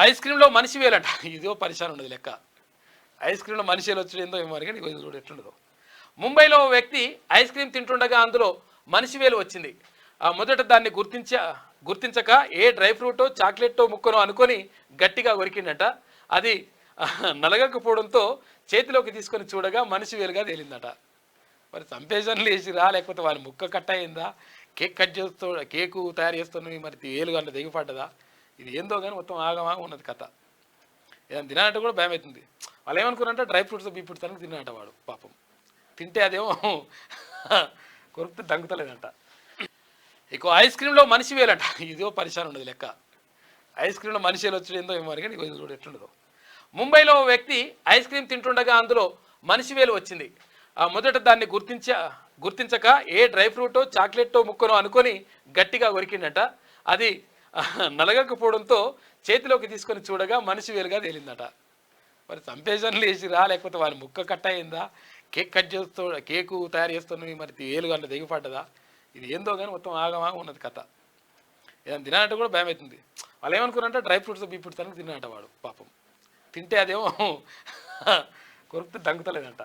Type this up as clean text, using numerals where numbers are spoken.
Ice క్రీమ్లో మనిషి వేలంట ఇదో పరిశాన్ ఉండదు లెక్క. ఐస్ క్రీమ్లో మనిషి వేలు వచ్చి ఏందో ఏమో కానీ ఇది చూడు ఎట్లుండదో. ముంబైలో ఓ వ్యక్తి ఐస్ క్రీమ్ తింటుండగా అందులో మనిషి వేలు వచ్చింది. మొదట దాన్ని గుర్తించక ఏ డ్రై ఫ్రూటో చాక్లెట్టో ముక్కనో అనుకొని గట్టిగా కొరికిండట. అది నలగకపోవడంతో చేతిలోకి తీసుకొని చూడగా మనిషి వేలుగా తేలిందట. మరి సంపేషన్లు వేసిరా లేకపోతే వారి ముక్క కట్ అయిందా, కేకు తయారు చేస్తున్నవి మరి వేలుగా అంటే దిగిపడ్డదా, ఇది ఏందో కానీ మొత్తం ఆగమాగా ఉన్నది కథ. ఏదైనా తినాలంటే కూడా భయం అవుతుంది. వాళ్ళు ఏమనుకున్నారంటే డ్రై ఫ్రూట్స్ బీఫ్రూట్స్ అని తిన్నాట వాడు పాపం. తింటే అదేమో కొరికితే దంగుతలేదంట. ఇక ఐస్ క్రీమ్లో మనిషి వేలంట ఇదో పరిశాన్ ఉండదు లెక్క. ఐస్ క్రీమ్లో మనిషి వేలు వచ్చి ఏందో ఏమో కానీ ఇది చూడు ఎట్లుండదో. ముంబైలో ఓ వ్యక్తి ఐస్ క్రీమ్ తింటుండగా అందులో మనిషి వేలు వచ్చింది. మొదట దాన్ని గుర్తించక ఏ డ్రై ఫ్రూటో చాక్లెట్టో ముక్కనో అనుకొని గట్టిగా కొరికిండట. అది నలగకపోవడంతో చేతిలోకి తీసుకొని చూడగా మనిషి వేలుగా తేలిందట. మరి సంపేషన్లు వేసిరా లేకపోతే వారి ముక్క కట్ అయిందా, కేకు తయారు చేస్తున్నవి మరి వేలుగా అంటే దిగిపడ్డదా, ఇది ఏందో కానీ మొత్తం ఆగమాగా ఉన్నది కథ. ఏదైనా తినాలంటే కూడా భయం అవుతుంది. వాళ్ళు ఏమనుకున్నారంటే డ్రై ఫ్రూట్స్ బీఫ్రూట్స్ అని తిన్నాట వాడు పాపం. తింటే అదేమో కొరికితే దంగుతలేదంట.